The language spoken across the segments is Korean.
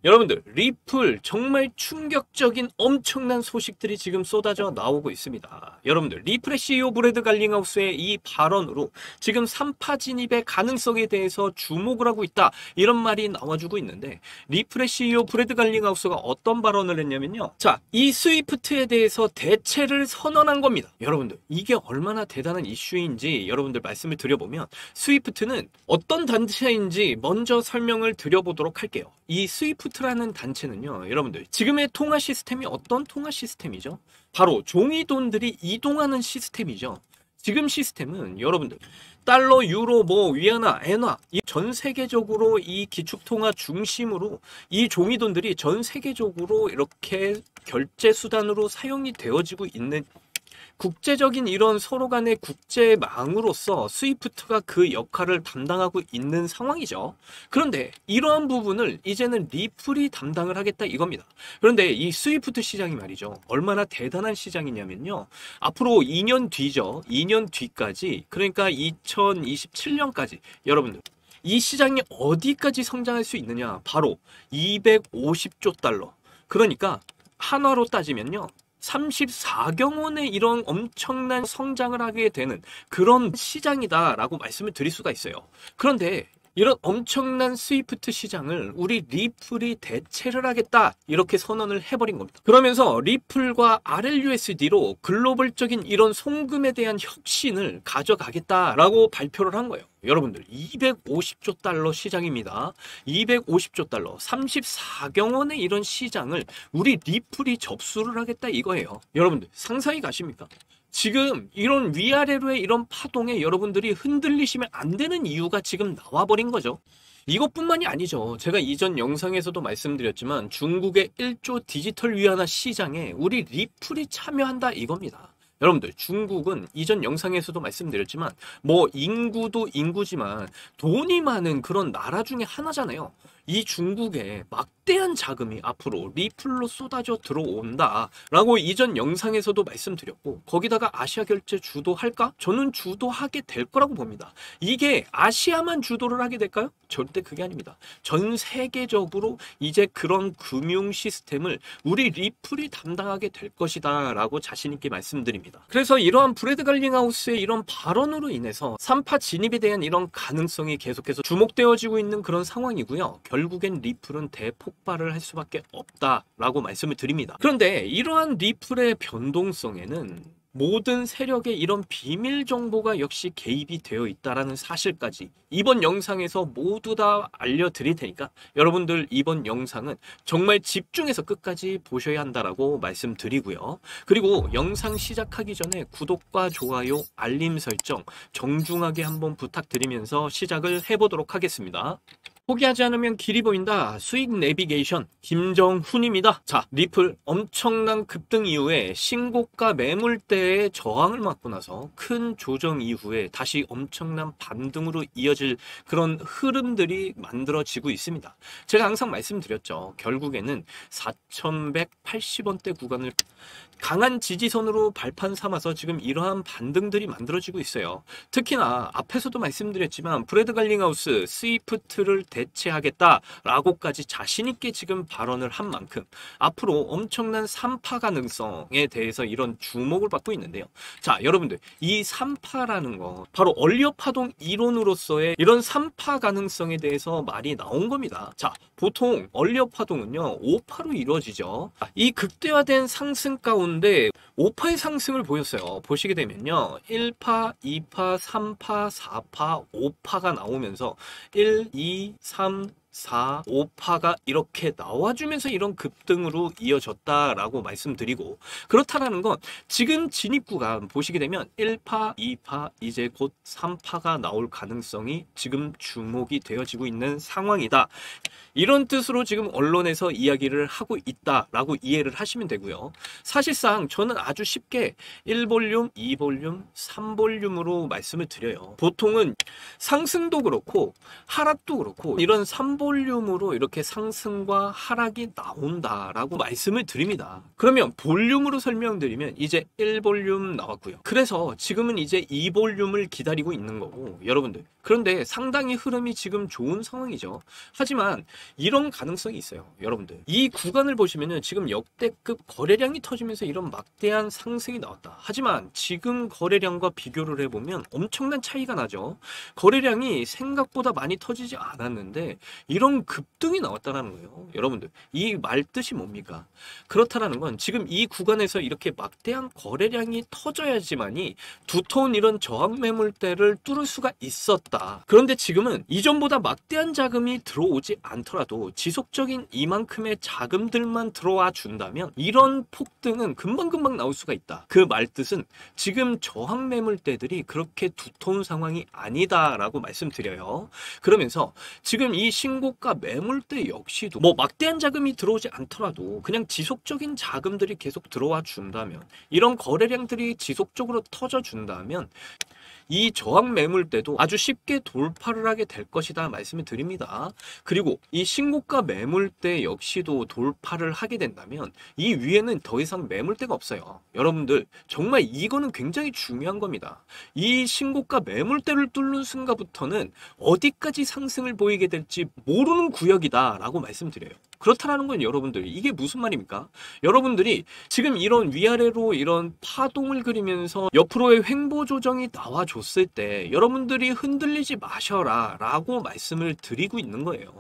여러분들, 리플 정말 충격적인 엄청난 소식들이 지금 쏟아져 나오고 있습니다. 여러분들, 리플의 CEO 브래드 갈링하우스의 이 발언으로 지금 3파 진입의 가능성에 대해서 주목을 하고 있다, 이런 말이 나와주고 있는데, 리플의 CEO 브래드 갈링하우스가 어떤 발언을 했냐면요, 자, 이 스위프트에 대해서 대체를 선언한 겁니다. 여러분들, 이게 얼마나 대단한 이슈인지 여러분들 말씀을 드려보면, 스위프트는 어떤 단체인지 먼저 설명을 드려보도록 할게요. 이 스위프트라는 단체는요, 여러분들, 지금의 통화 시스템이 어떤 통화 시스템이죠? 바로 종이돈들이 이동하는 시스템이죠. 지금 시스템은 여러분들, 달러, 유로, 위안화, 엔화, 이 전 세계적으로 이 기축통화 중심으로 이 종이돈들이 전 세계적으로 이렇게 결제 수단으로 사용이 되어지고 있는 국제적인 이런 서로 간의 국제망으로서 스위프트가 그 역할을 담당하고 있는 상황이죠. 그런데 이러한 부분을 이제는 리플이 담당을 하겠다, 이겁니다. 그런데 이 스위프트 시장이 말이죠, 얼마나 대단한 시장이냐면요, 앞으로 2년 뒤죠. 2년 뒤까지, 그러니까 2027년까지 여러분들, 이 시장이 어디까지 성장할 수 있느냐, 바로 250조 달러. 그러니까 한화로 따지면요, 34경 원의 이런 엄청난 성장을 하게 되는 그런 시장이다라고 말씀을 드릴 수가 있어요. 그런데 이런 엄청난 스위프트 시장을 우리 리플이 대체를 하겠다, 이렇게 선언을 해버린 겁니다. 그러면서 리플과 RLUSD로 글로벌적인 이런 송금에 대한 혁신을 가져가겠다라고 발표를 한 거예요. 여러분들, 250조 달러 시장입니다. 250조 달러, 34경 원의 이런 시장을 우리 리플이 접수를 하겠다, 이거예요. 여러분들, 상상이 가십니까? 지금 이런 위아래로의 이런 파동에 여러분들이 흔들리시면 안 되는 이유가 지금 나와버린 거죠. 이것뿐만이 아니죠. 제가 이전 영상에서도 말씀드렸지만 중국의 1조 디지털 위안화 시장에 우리 리플이 참여한다, 이겁니다. 여러분들, 중국은 이전 영상에서도 말씀드렸지만 인구도 인구지만 돈이 많은 그런 나라 중에 하나잖아요. 이 중국에 막대한 자금이 앞으로 리플로 쏟아져 들어온다라고 이전 영상에서도 말씀드렸고, 거기다가 아시아 결제 주도할까? 저는 주도하게 될 거라고 봅니다. 이게 아시아만 주도를 하게 될까요? 절대 그게 아닙니다. 전 세계적으로 이제 그런 금융 시스템을 우리 리플이 담당하게 될 것이다 라고 자신 있게 말씀드립니다. 그래서 이러한 브래드 갈링하우스의 이런 발언으로 인해서 3파 진입에 대한 이런 가능성이 계속해서 주목되어지고 있는 그런 상황이고요. 결국엔 리플은 대폭발을 할 수밖에 없다라고 말씀을 드립니다. 그런데 이러한 리플의 변동성에는 모든 세력의 이런 비밀 정보가 역시 개입이 되어 있다라는 사실까지 이번 영상에서 모두 다 알려드릴 테니까 여러분들, 이번 영상은 정말 집중해서 끝까지 보셔야 한다라고 말씀드리고요. 그리고 영상 시작하기 전에 구독과 좋아요, 알림 설정 정중하게 한번 부탁드리면서 시작을 해보도록 하겠습니다. 포기하지 않으면 길이 보인다. 수익 내비게이션 김정훈입니다. 자, 리플 엄청난 급등 이후에 신고가 매물대의 저항을 맞고 나서 큰 조정 이후에 다시 엄청난 반등으로 이어질 그런 흐름들이 만들어지고 있습니다. 제가 항상 말씀드렸죠. 결국에는 4,180원대 구간을 강한 지지선으로 발판 삼아서 지금 이러한 반등들이 만들어지고 있어요. 특히나 앞에서도 말씀드렸지만 브래드 갈링하우스 스위프트를 대체하겠다라고까지 자신있게 지금 발언을 한 만큼 앞으로 엄청난 3파 가능성에 대해서 이런 주목을 받고 있는데요. 자, 여러분들, 이 3파라는 거 바로 얼리어 파동 이론으로서의 이런 3파 가능성에 대해서 말이 나온 겁니다. 자, 보통 얼리어 파동은요 5파로 이루어지죠. 이 극대화된 상승 가운데 5파의 상승을 보였어요. 보시게 되면요, 1파, 2파, 3파, 4파, 5파가 나오면서 1, 2, 3, 4, 5파가 이렇게 나와주면서 이런 급등으로 이어졌다라고 말씀드리고, 그렇다라는 건 지금 진입 구간 보시게 되면 1파, 2파, 이제 곧 3파가 나올 가능성이 지금 주목이 되어지고 있는 상황이다. 이런 뜻으로 지금 언론에서 이야기를 하고 있다라고 이해를 하시면 되고요. 사실상 저는 아주 쉽게 1볼륨, 2볼륨, 3볼륨으로 말씀을 드려요. 보통은 상승도 그렇고 하락도 그렇고 이런 3볼륨 1볼륨으로 이렇게 상승과 하락이 나온다라고 말씀을 드립니다. 그러면 볼륨으로 설명드리면 이제 1볼륨 나왔고요. 그래서 지금은 이제 2볼륨을 기다리고 있는 거고 여러분들, 그런데 상당히 흐름이 지금 좋은 상황이죠. 하지만 이런 가능성이 있어요. 여러분들, 이 구간을 보시면은 지금 역대급 거래량이 터지면서 이런 막대한 상승이 나왔다. 하지만 지금 거래량과 비교를 해보면 엄청난 차이가 나죠. 거래량이 생각보다 많이 터지지 않았는데 이런 급등이 나왔다는 거예요. 여러분들, 이 말 뜻이 뭡니까? 그렇다라는 건 지금 이 구간에서 이렇게 막대한 거래량이 터져야지만이 두터운 이런 저항 매물대를 뚫을 수가 있었다. 그런데 지금은 이전보다 막대한 자금이 들어오지 않더라도 지속적인 이만큼의 자금들만 들어와 준다면 이런 폭등은 금방금방 나올 수가 있다. 그 말 뜻은 지금 저항 매물대들이 그렇게 두터운 상황이 아니다라고 말씀드려요. 그러면서 지금 이 신고가 매물대 역시도 뭐 막대한 자금이 들어오지 않더라도 그냥 지속적인 자금들이 계속 들어와 준다면, 이런 거래량들이 지속적으로 터져 준다면 이 저항 매물대도 아주 쉽게 돌파를 하게 될 것이다 말씀을 드립니다. 그리고 이 신고가 매물대 역시도 돌파를 하게 된다면 이 위에는 더 이상 매물대가 없어요. 여러분들, 정말 이거는 굉장히 중요한 겁니다. 이 신고가 매물대를 뚫는 순간부터는 어디까지 상승을 보이게 될지 모르는 구역이다 라고 말씀드려요. 그렇다라는 건 여러분들, 이게 무슨 말입니까? 여러분들이 지금 이런 위아래로 이런 파동을 그리면서 옆으로의 횡보 조정이 나와줬을 때 여러분들이 흔들리지 마셔라 라고 말씀을 드리고 있는 거예요.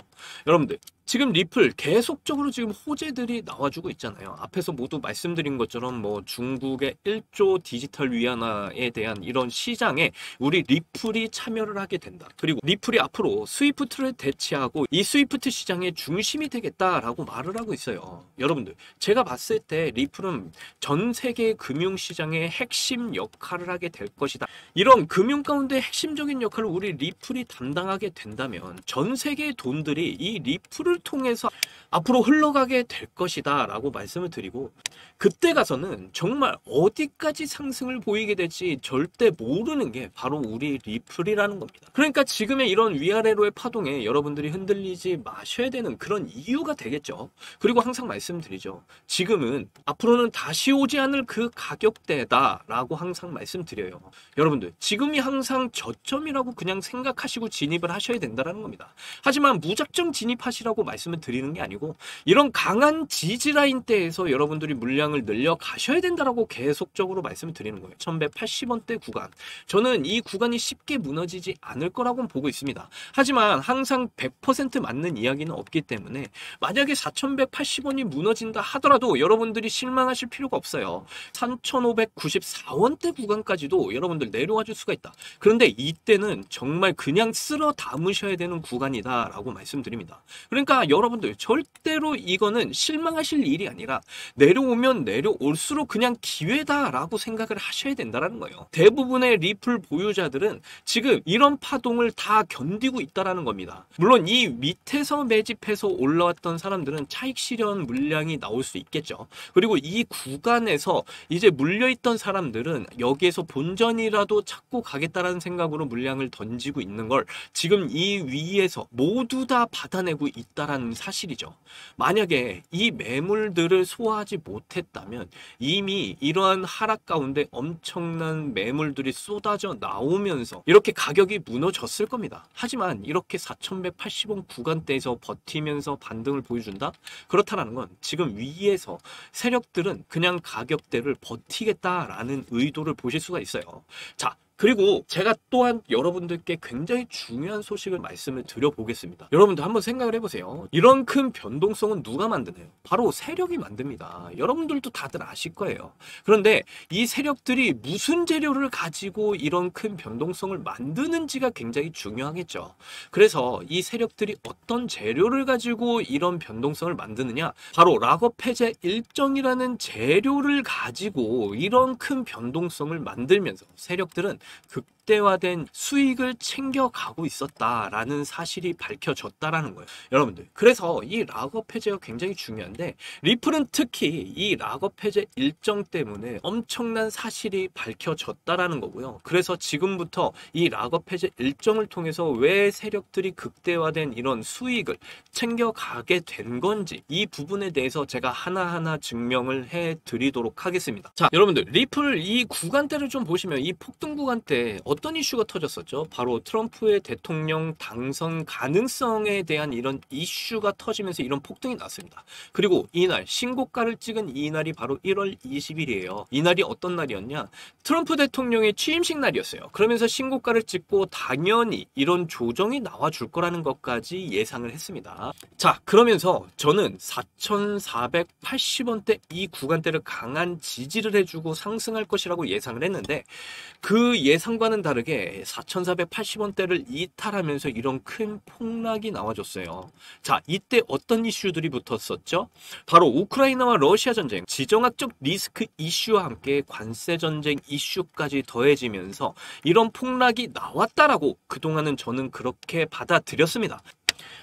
여러분들, 지금 리플 계속적으로 지금 호재들이 나와주고 있잖아요. 앞에서 모두 말씀드린 것처럼 뭐 중국의 1조 디지털 위안화에 대한 이런 시장에 우리 리플이 참여를 하게 된다. 그리고 리플이 앞으로 스위프트를 대체하고 이 스위프트 시장의 중심이 되겠다라고 말을 하고 있어요. 여러분들, 제가 봤을 때 리플은 전 세계 금융시장의 핵심 역할을 하게 될 것이다. 이런 금융 가운데 핵심적인 역할을 우리 리플이 담당하게 된다면 전 세계의 돈들이 이 리플을 통해서 앞으로 흘러가게 될 것이다 라고 말씀을 드리고, 그때 가서는 정말 어디까지 상승을 보이게 될지 절대 모르는 게 바로 우리 리플이라는 겁니다. 그러니까 지금의 이런 위아래로의 파동에 여러분들이 흔들리지 마셔야 되는 그런 이유가 되겠죠. 그리고 항상 말씀드리죠. 지금은 앞으로는 다시 오지 않을 그 가격대다 라고 항상 말씀드려요. 여러분들, 지금이 항상 저점이라고 그냥 생각하시고 진입을 하셔야 된다는 겁니다. 하지만 무작정 진입하시라고 말씀을 드리는 게 아니고 이런 강한 지지라인대에서 여러분들이 물량을 늘려 가셔야 된다라고 계속적으로 말씀을 드리는 거예요. 1180원대 구간, 저는 이 구간이 쉽게 무너지지 않을 거라고 보고 있습니다. 하지만 항상 100% 맞는 이야기는 없기 때문에 만약에 4180원이 무너진다 하더라도 여러분들이 실망하실 필요가 없어요. 3594원대 구간까지도 여러분들 내려와 줄 수가 있다. 그런데 이때는 정말 그냥 쓸어 담으셔야 되는 구간이다 라고 말씀드립니다. 그러니까 여러분들, 절대로 이거는 실망하실 일이 아니라 내려오면 내려올수록 그냥 기회다라고 생각을 하셔야 된다는 거예요. 대부분의 리플 보유자들은 지금 이런 파동을 다 견디고 있다는 겁니다. 물론 이 밑에서 매집해서 올라왔던 사람들은 차익 실현 물량이 나올 수 있겠죠. 그리고 이 구간에서 이제 물려있던 사람들은 여기에서 본전이라도 찾고 가겠다라는 생각으로 물량을 던지고 있는 걸 지금 이 위에서 모두 다 받아내고 있다라는 사실이죠. 만약에 이 매물들을 소화하지 못했다면 이미 이러한 하락 가운데 엄청난 매물들이 쏟아져 나오면서 이렇게 가격이 무너졌을 겁니다. 하지만 이렇게 4180원 구간대에서 버티면서 반등을 보여준다? 그렇다는 건 지금 위에서 세력들은 그냥 가격대를 버티겠다라는 의도를 보실 수가 있어요. 자, 그리고 제가 또한 여러분들께 굉장히 중요한 소식을 말씀을 드려보겠습니다. 여러분들 한번 생각을 해보세요. 이런 큰 변동성은 누가 만드나요? 바로 세력이 만듭니다. 여러분들도 다들 아실 거예요. 그런데 이 세력들이 무슨 재료를 가지고 이런 큰 변동성을 만드는지가 굉장히 중요하겠죠. 그래서 이 세력들이 어떤 재료를 가지고 이런 변동성을 만드느냐? 바로 락업 해제 일정이라는 재료를 가지고 이런 큰 변동성을 만들면서 세력들은 극대화된 수익을 챙겨가고 있었다라는 사실이 밝혀졌다라는 거예요. 여러분들, 그래서 이 락업 해제가 굉장히 중요한데 리플은 특히 이 락업 해제 일정 때문에 엄청난 사실이 밝혀졌다라는 거고요. 그래서 지금부터 이 락업 해제 일정을 통해서 왜 세력들이 극대화된 이런 수익을 챙겨가게 된 건지 이 부분에 대해서 제가 하나하나 증명을 해드리도록 하겠습니다. 자, 여러분들, 리플 이 구간대를 좀 보시면 이 폭등 구간대 어떤 이슈가 터졌었죠? 바로 트럼프의 대통령 당선 가능성에 대한 이런 이슈가 터지면서 이런 폭등이 났습니다. 그리고 이날 신고가를 찍은 이날이 바로 1월 20일이에요. 이날이 어떤 날이었냐? 트럼프 대통령의 취임식 날이었어요. 그러면서 신고가를 찍고 당연히 이런 조정이 나와줄 거라는 것까지 예상을 했습니다. 자, 그러면서 저는 4,480원대 이 구간대를 강한 지지를 해주고 상승할 것이라고 예상을 했는데 그 예상과는 다르게 4,480원대를 이탈하면서 이런 큰 폭락이 나와줬어요. 자, 이때 어떤 이슈들이 붙었었죠? 바로 우크라이나와 러시아 전쟁, 지정학적 리스크 이슈와 함께 관세 전쟁 이슈까지 더해지면서 이런 폭락이 나왔다라고 그동안은 저는 그렇게 받아들였습니다.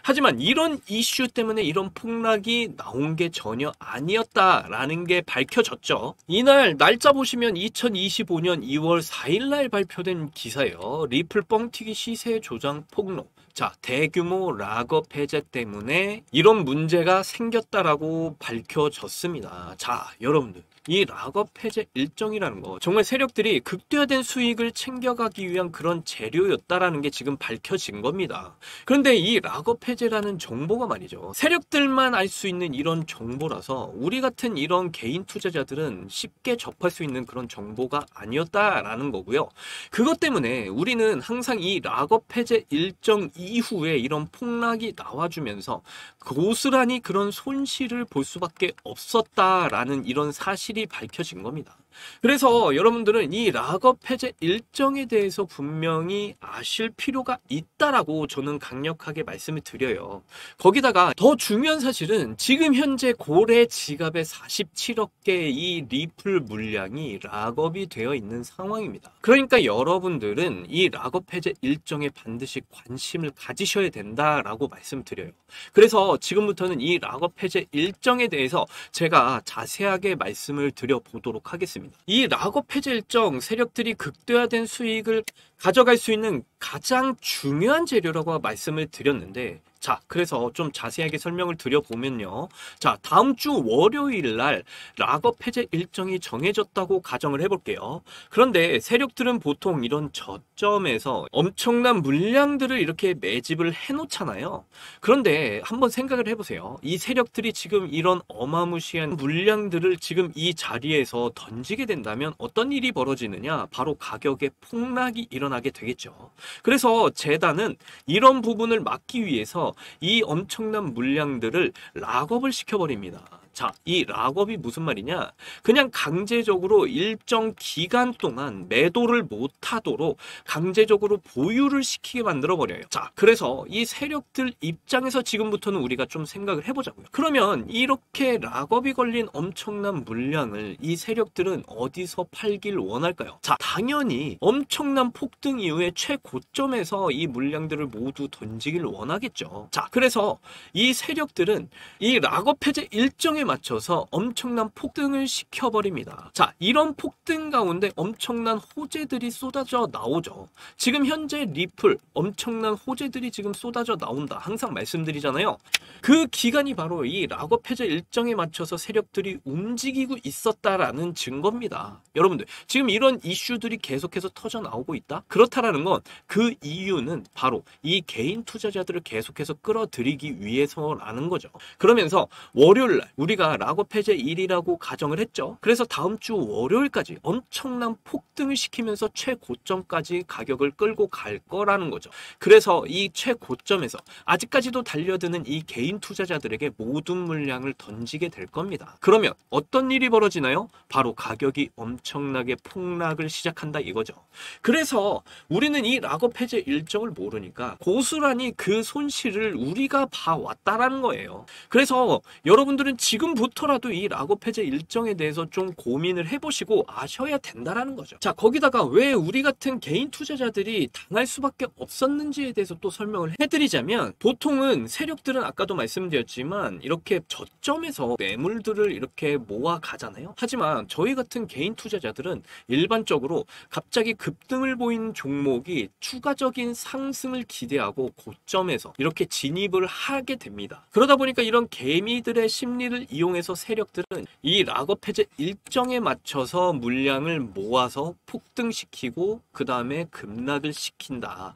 하지만 이런 이슈 때문에 이런 폭락이 나온 게 전혀 아니었다라는 게 밝혀졌죠. 이날 날짜 보시면 2025년 2월 4일 날 발표된 기사예요. 리플 뻥튀기 시세 조장 폭로. 자, 대규모 락업 해제 때문에 이런 문제가 생겼다라고 밝혀졌습니다. 자, 여러분들, 이 락업 해제 일정이라는 거 정말 세력들이 극대화된 수익을 챙겨가기 위한 그런 재료였다라는 게 지금 밝혀진 겁니다. 그런데 이 락업 해제라는 정보가 말이죠, 세력들만 알 수 있는 이런 정보라서 우리 같은 이런 개인 투자자들은 쉽게 접할 수 있는 그런 정보가 아니었다라는 거고요. 그것 때문에 우리는 항상 이 락업 해제 일정 이후에 이런 폭락이 나와주면서 고스란히 그런 손실을 볼 수밖에 없었다라는 이런 사실이 밝혀진 겁니다. 그래서 여러분들은 이 락업 해제 일정에 대해서 분명히 아실 필요가 있다라고 저는 강력하게 말씀을 드려요. 거기다가 더 중요한 사실은 지금 현재 고래 지갑에 47억 개의 이 리플 물량이 락업이 되어 있는 상황입니다. 그러니까 여러분들은 이 락업 해제 일정에 반드시 관심을 가지셔야 된다라고 말씀드려요. 그래서 지금부터는 이 락업 해제 일정에 대해서 제가 자세하게 말씀을 드려보도록 하겠습니다. 이 락업 해제 일정, 세력들이 극대화된 수익을 가져갈 수 있는 가장 중요한 재료라고 말씀을 드렸는데, 자, 그래서 좀 자세하게 설명을 드려보면요. 자, 다음 주 월요일 날 락업 해제 일정이 정해졌다고 가정을 해볼게요. 그런데 세력들은 보통 이런 저점에서 엄청난 물량들을 이렇게 매집을 해놓잖아요. 그런데 한번 생각을 해보세요. 이 세력들이 지금 이런 어마무시한 물량들을 지금 이 자리에서 던지게 된다면 어떤 일이 벌어지느냐? 바로 가격의 폭락이 일어나게 되겠죠. 그래서 재단은 이런 부분을 막기 위해서 이 엄청난 물량들을 락업을 시켜버립니다. 자, 이 락업이 무슨 말이냐? 그냥 강제적으로 일정 기간 동안 매도를 못하도록 강제적으로 보유를 시키게 만들어버려요. 자, 그래서 이 세력들 입장에서 지금부터는 우리가 좀 생각을 해보자고요. 그러면 이렇게 락업이 걸린 엄청난 물량을 이 세력들은 어디서 팔길 원할까요? 자, 당연히 엄청난 폭등 이후에 최고점에서 이 물량들을 모두 던지길 원하겠죠. 자, 그래서 이 세력들은 이 락업 해제 일정에 맞춰서 엄청난 폭등을 시켜버립니다. 자, 이런 폭등 가운데 엄청난 호재들이 쏟아져 나오죠. 지금 현재 리플 엄청난 호재들이 지금 쏟아져 나온다. 항상 말씀드리잖아요. 그 기간이 바로 이 락업 해제 일정에 맞춰서 세력들이 움직이고 있었다라는 증거입니다. 여러분들, 지금 이런 이슈들이 계속해서 터져 나오고 있다? 그렇다라는 건 그 이유는 바로 이 개인 투자자들을 계속해서 끌어들이기 위해서라는 거죠. 그러면서 월요일날 우리가 락업 해제 일이라고 가정을 했죠. 그래서 다음 주 월요일까지 엄청난 폭등을 시키면서 최고점까지 가격을 끌고 갈 거라는 거죠. 그래서 이 최고점에서 아직까지도 달려드는 이 개인 투자자들에게 모든 물량을 던지게 될 겁니다. 그러면 어떤 일이 벌어지나요? 바로 가격이 엄청나게 폭락을 시작한다 이거죠. 그래서 우리는 이 락업 해제 일정을 모르니까 고스란히 그 손실을 우리가 봐왔다라는 거예요. 그래서 여러분들은 지금 지금부터라도 이 락업 해제 일정에 대해서 좀 고민을 해보시고 아셔야 된다라는 거죠. 자, 거기다가 왜 우리 같은 개인 투자자들이 당할 수밖에 없었는지에 대해서 또 설명을 해드리자면, 보통은 세력들은 아까도 말씀드렸지만 이렇게 저점에서 매물들을 이렇게 모아 가잖아요. 하지만 저희 같은 개인 투자자들은 일반적으로 갑자기 급등을 보인 종목이 추가적인 상승을 기대하고 고점에서 이렇게 진입을 하게 됩니다. 그러다 보니까 이런 개미들의 심리를 이용해서 세력들은 이 락업 해제 일정에 맞춰서 물량을 모아서 폭등시키고 그 다음에 급락을 시킨다.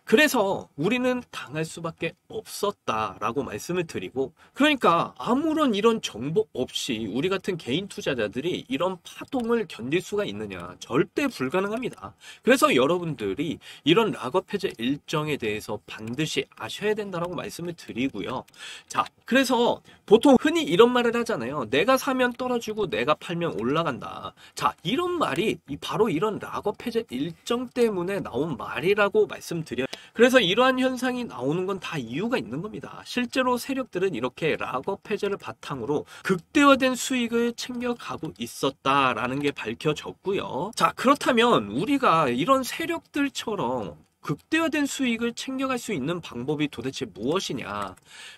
그래서 우리는 당할 수밖에 없었다라고 말씀을 드리고, 그러니까 아무런 이런 정보 없이 우리 같은 개인 투자자들이 이런 파동을 견딜 수가 있느냐? 절대 불가능합니다. 그래서 여러분들이 이런 락업 해제 일정에 대해서 반드시 아셔야 된다라고 말씀을 드리고요. 자, 그래서 보통 흔히 이런 말을 하잖아요. 내가 사면 떨어지고 내가 팔면 올라간다. 자, 이런 말이 바로 이런 락업 해제 일정 때문에 나온 말이라고 말씀드려요. 그래서 이러한 현상이 나오는 건 다 이유가 있는 겁니다. 실제로 세력들은 이렇게 락업 해제를 바탕으로 극대화된 수익을 챙겨가고 있었다라는 게 밝혀졌고요. 자, 그렇다면 우리가 이런 세력들처럼 극대화된 수익을 챙겨갈 수 있는 방법이 도대체 무엇이냐?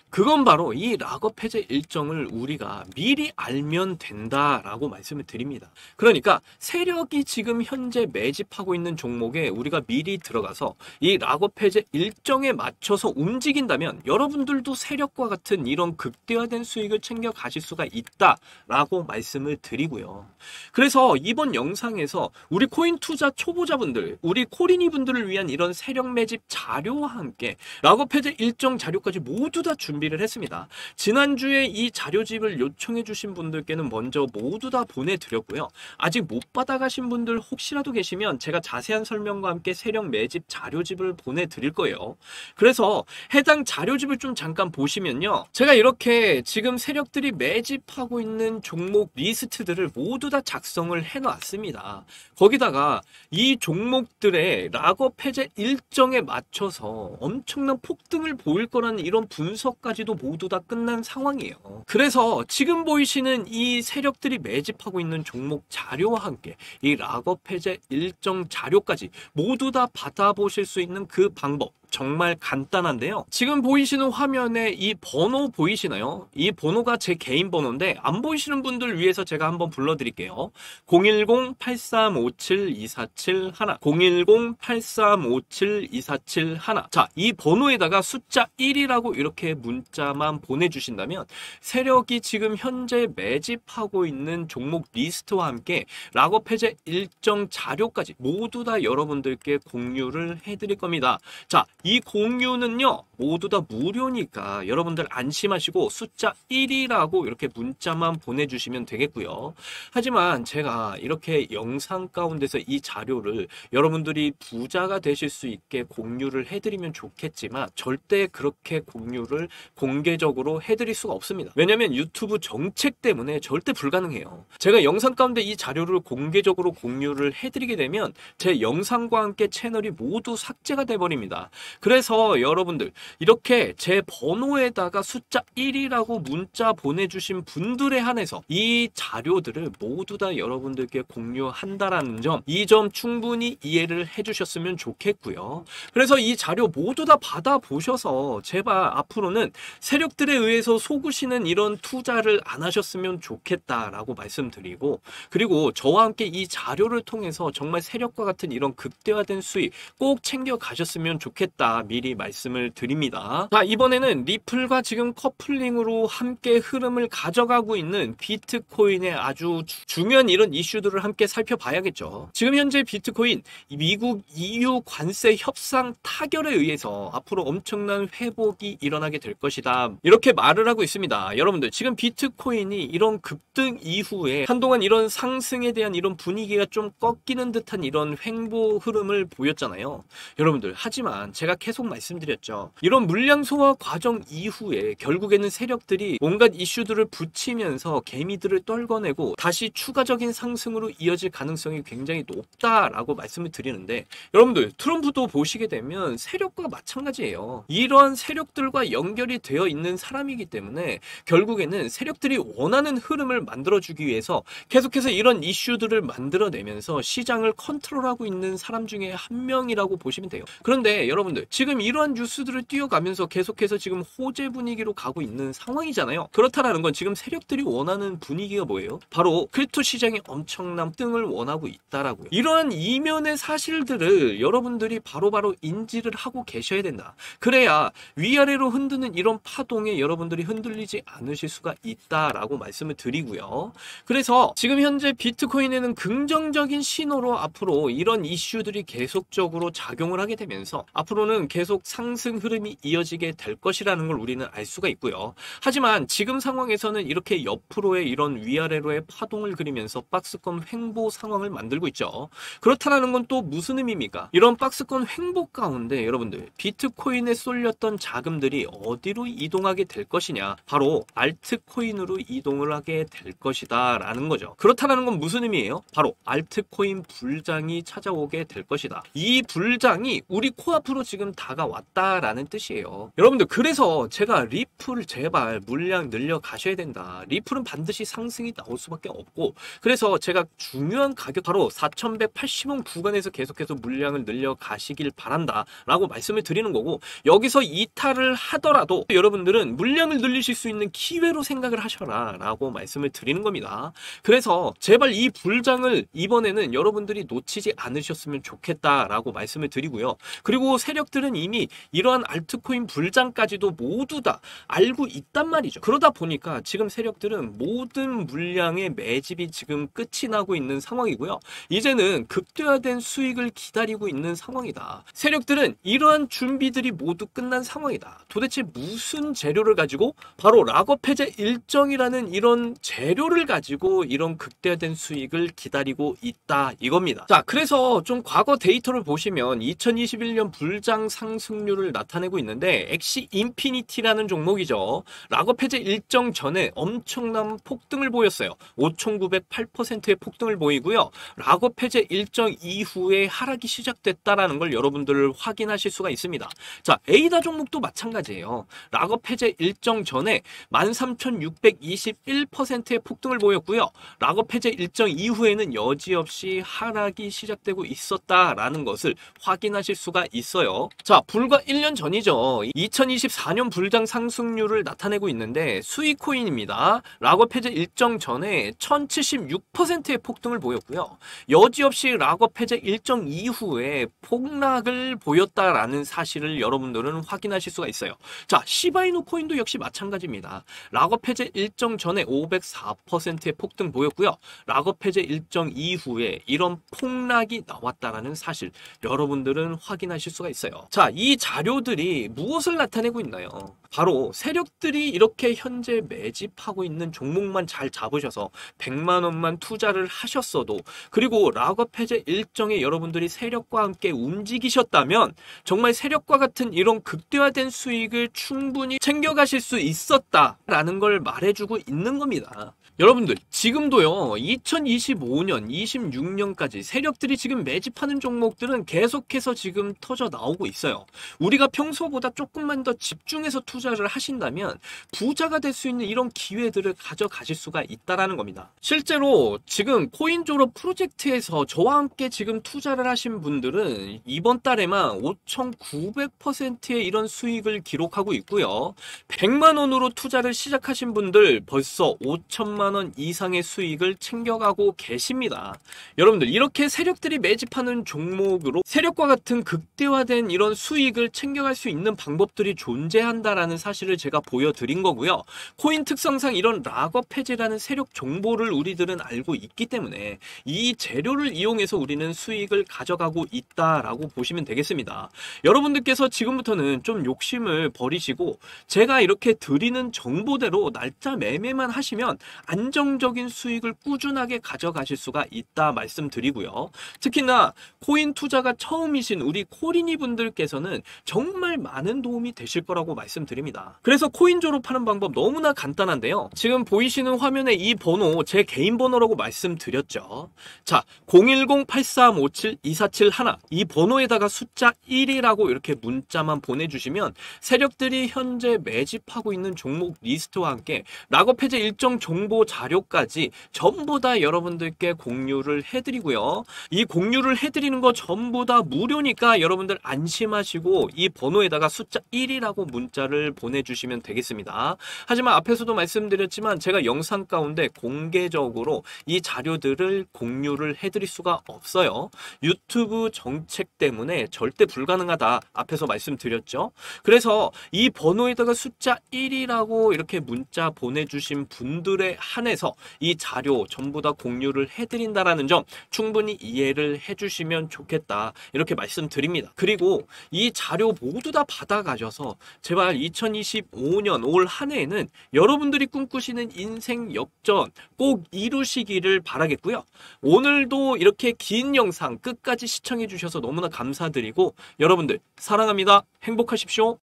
그건 바로 이 락업 해제 일정을 우리가 미리 알면 된다라고 말씀을 드립니다. 그러니까 세력이 지금 현재 매집하고 있는 종목에 우리가 미리 들어가서 이 락업 해제 일정에 맞춰서 움직인다면 여러분들도 세력과 같은 이런 극대화된 수익을 챙겨 가실 수가 있다라고 말씀을 드리고요. 그래서 이번 영상에서 우리 코인 투자 초보자분들, 우리 코린이 분들을 위한 이런 세력 매집 자료와 함께 락업 해제 일정 자료까지 모두 다 준비를 했습니다. 지난주에 이 자료집을 요청해 주신 분들께는 먼저 모두 다 보내드렸고요. 아직 못 받아가신 분들 혹시라도 계시면 제가 자세한 설명과 함께 세력 매집 자료집을 보내드릴 거예요. 그래서 해당 자료집을 좀 잠깐 보시면요. 제가 이렇게 지금 세력들이 매집하고 있는 종목 리스트들을 모두 다 작성을 해놨습니다. 거기다가 이 종목들의 락업 해제 일정에 맞춰서 엄청난 폭등을 보일 거라는 이런 분석까지도 모두 다 끝난 상황이에요. 그래서 지금 보이시는 이 세력들이 매집하고 있는 종목 자료와 함께 이 락업 해제 일정 자료까지 모두 다 받아보실 수 있는 그 방법, 정말 간단한데요. 지금 보이시는 화면에 이 번호 보이시나요? 이 번호가 제 개인 번호인데 안 보이시는 분들 위해서 제가 한번 불러드릴게요. 010-8357-2471 010-8357-2471. 자, 이 번호에다가 숫자 1이라고 이렇게 문자만 보내주신다면 세력이 지금 현재 매집하고 있는 종목 리스트와 함께 락업 해제 일정 자료까지 모두 다 여러분들께 공유를 해드릴 겁니다. 자, 이 공유는요 모두 다 무료니까 여러분들 안심하시고 숫자 1이라고 이렇게 문자만 보내주시면 되겠고요. 하지만 제가 이렇게 영상 가운데서 이 자료를 여러분들이 부자가 되실 수 있게 공유를 해드리면 좋겠지만 절대 그렇게 공유를 공개적으로 해드릴 수가 없습니다. 왜냐면 유튜브 정책 때문에 절대 불가능해요. 제가 영상 가운데 이 자료를 공개적으로 공유를 해드리게 되면 제 영상과 함께 채널이 모두 삭제가 돼버립니다. 그래서 여러분들 이렇게 제 번호에다가 숫자 1이라고 문자 보내주신 분들에 한해서 이 자료들을 모두 다 여러분들께 공유한다라는 점, 이 점 충분히 이해를 해주셨으면 좋겠고요. 그래서 이 자료 모두 다 받아보셔서 제발 앞으로는 세력들에 의해서 속으시는 이런 투자를 안 하셨으면 좋겠다라고 말씀드리고, 그리고 저와 함께 이 자료를 통해서 정말 세력과 같은 이런 극대화된 수익 꼭 챙겨 가셨으면 좋겠다 미리 말씀을 드립니다. 자, 이번에는 리플과 지금 커플링으로 함께 흐름을 가져가고 있는 비트코인의 아주 중요한 이런 이슈들을 함께 살펴봐야겠죠. 지금 현재 비트코인 미국 EU 관세 협상 타결에 의해서 앞으로 엄청난 회복이 일어나게 될 것이다, 이렇게 말을 하고 있습니다. 여러분들 지금 비트코인이 이런 급등 이후에 한동안 이런 상승에 대한 이런 분위기가 좀 꺾이는 듯한 이런 횡보 흐름을 보였잖아요. 여러분들 하지만 제가 제가 계속 말씀드렸죠. 이런 물량 소화 과정 이후에 결국에는 세력들이 온갖 이슈들을 붙이면서 개미들을 떨궈내고 다시 추가적인 상승으로 이어질 가능성이 굉장히 높다라고 말씀을 드리는데, 여러분들 트럼프도 보시게 되면 세력과 마찬가지예요. 이러한 세력들과 연결이 되어 있는 사람이기 때문에 결국에는 세력들이 원하는 흐름을 만들어주기 위해서 계속해서 이런 이슈들을 만들어내면서 시장을 컨트롤하고 있는 사람 중에 한 명이라고 보시면 돼요. 그런데 여러분들 지금 이러한 뉴스들을 띄워가면서 계속해서 지금 호재 분위기로 가고 있는 상황이잖아요. 그렇다라는 건 지금 세력들이 원하는 분위기가 뭐예요? 바로 크립토 시장의 엄청난 등을 원하고 있다라고요. 이러한 이면의 사실들을 여러분들이 바로바로 인지를 하고 계셔야 된다. 그래야 위아래로 흔드는 이런 파동에 여러분들이 흔들리지 않으실 수가 있다라고 말씀을 드리고요. 그래서 지금 현재 비트코인에는 긍정적인 신호로 앞으로 이런 이슈들이 계속적으로 작용을 하게 되면서 앞으로는 계속 상승 흐름이 이어지게 될 것이라는 걸 우리는 알 수가 있고요. 하지만 지금 상황에서는 이렇게 옆으로의 이런 위아래로의 파동을 그리면서 박스권 횡보 상황을 만들고 있죠. 그렇다라는 건 또 무슨 의미입니까? 이런 박스권 횡보 가운데 여러분들 비트코인에 쏠렸던 자금들이 어디로 이동하게 될 것이냐? 바로 알트코인으로 이동을 하게 될 것이다 라는 거죠. 그렇다라는 건 무슨 의미예요? 바로 알트코인 불장이 찾아오게 될 것이다. 이 불장이 우리 코앞으로 지금 다가왔다라는 뜻이에요. 여러분들 그래서 제가 리플 제발 물량 늘려 가셔야 된다. 리플은 반드시 상승이 나올 수밖에 없고, 그래서 제가 중요한 가격 바로 4180원 구간에서 계속해서 물량을 늘려 가시길 바란다 라고 말씀을 드리는 거고, 여기서 이탈을 하더라도 여러분들은 물량을 늘리실 수 있는 기회로 생각을 하셔라 라고 말씀을 드리는 겁니다. 그래서 제발 이 불장을 이번에는 여러분들이 놓치지 않으셨으면 좋겠다라고 말씀을 드리고요. 그리고 세력들은 이미 이러한 알트코인 불장까지도 모두 다 알고 있단 말이죠. 그러다 보니까 지금 세력들은 모든 물량의 매집이 지금 끝이 나고 있는 상황이고요. 이제는 극대화된 수익을 기다리고 있는 상황이다. 세력들은 이러한 준비들이 모두 끝난 상황이다. 도대체 무슨 재료를 가지고? 바로 락업 해제 일정이라는 이런 재료를 가지고 이런 극대화된 수익을 기다리고 있다 이겁니다. 자, 그래서 좀 과거 데이터를 보시면 2021년 불장 상승률을 나타내고 있는데, 엑시 인피니티라는 종목이죠. 락업 해제 일정 전에 엄청난 폭등을 보였어요. 5,908%의 폭등을 보이고요. 락업 해제 일정 이후에 하락이 시작됐다라는 걸 여러분들 확인하실 수가 있습니다. 자, 에이다 종목도 마찬가지예요. 락업 해제 일정 전에 13,621%의 폭등을 보였고요. 락업 해제 일정 이후에는 여지없이 하락이 시작되고 있었다라는 것을 확인하실 수가 있어요. 자, 불과 1년 전이죠. 2024년 불장 상승률을 나타내고 있는데 수익코인입니다. 락업 해제 일정 전에 1076%의 폭등을 보였고요. 여지없이 락업 해제 일정 이후에 폭락을 보였다라는 사실을 여러분들은 확인하실 수가 있어요. 자, 시바이누 코인도 역시 마찬가지입니다. 락업 해제 일정 전에 504%의 폭등 보였고요. 락업 해제 일정 이후에 이런 폭락이 나왔다라는 사실 여러분들은 확인하실 수가 있어요. 자, 이 자료들이 무엇을 나타내고 있나요? 바로 세력들이 이렇게 현재 매집하고 있는 종목만 잘 잡으셔서 100만 원만 투자를 하셨어도, 그리고 락업 해제 일정에 여러분들이 세력과 함께 움직이셨다면 정말 세력과 같은 이런 극대화된 수익을 충분히 챙겨가실 수 있었다라는 걸 말해주고 있는 겁니다. 여러분들 지금도요, 2025년, 26년까지 세력들이 지금 매집하는 종목들은 계속해서 지금 터져 나오고 있어요. 우리가 평소보다 조금만 더 집중해서 투자를 하신다면 부자가 될 수 있는 이런 기회들을 가져가실 수가 있다라는 겁니다. 실제로 지금 코인 졸업 프로젝트에서 저와 함께 지금 투자를 하신 분들은 이번 달에만 5,900%의 이런 수익을 기록하고 있고요. 100만 원으로 투자를 시작하신 분들 벌써 5천만 원 이상의 수익을 챙겨가고 계십니다. 여러분들 이렇게 세력들이 매집하는 종목으로 세력과 같은 극대화된 이런 수익을 챙겨갈 수 있는 방법들이 존재한다라는 사실을 제가 보여드린 거고요. 코인 특성상 이런 락업 해제라는 세력 정보를 우리들은 알고 있기 때문에 이 재료를 이용해서 우리는 수익을 가져가고 있다라고 보시면 되겠습니다. 여러분들께서 지금부터는 좀 욕심을 버리시고 제가 이렇게 드리는 정보대로 날짜 매매만 하시면 안정적인 수익을 꾸준하게 가져가실 수가 있다 말씀드리고요. 특히나 코인 투자가 처음이신 우리 코린이 분들 여러분들께서는 정말 많은 도움이 되실 거라고 말씀드립니다. 그래서 코인 졸업하는 방법 너무나 간단한데요. 지금 보이시는 화면에 이 번호 제 개인 번호라고 말씀드렸죠. 자, 010-8357-2471 이 번호에다가 숫자 1이라고 이렇게 문자만 보내주시면 세력들이 현재 매집하고 있는 종목 리스트와 함께 락업 해제 일정 정보 자료까지 전부 다 여러분들께 공유를 해드리고요. 이 공유를 해드리는 거 전부 다 무료니까 여러분들 안심하시고 이 번호에다가 숫자 1이라고 문자를 보내주시면 되겠습니다. 하지만 앞에서도 말씀드렸지만 제가 영상 가운데 공개적으로 이 자료들을 공유를 해드릴 수가 없어요. 유튜브 정책 때문에 절대 불가능하다 앞에서 말씀드렸죠. 그래서 이 번호에다가 숫자 1이라고 이렇게 문자 보내주신 분들에 한해서 이 자료 전부 다 공유를 해드린다라는 점 충분히 이해를 해주시면 좋겠다 이렇게 말씀드립니다. 그리고 이 자료 모두 다 받아가셔서 제발 2025년 올 한 해에는 여러분들이 꿈꾸시는 인생 역전 꼭 이루시기를 바라겠고요. 오늘도 이렇게 긴 영상 끝까지 시청해 주셔서 너무나 감사드리고 여러분들 사랑합니다. 행복하십시오.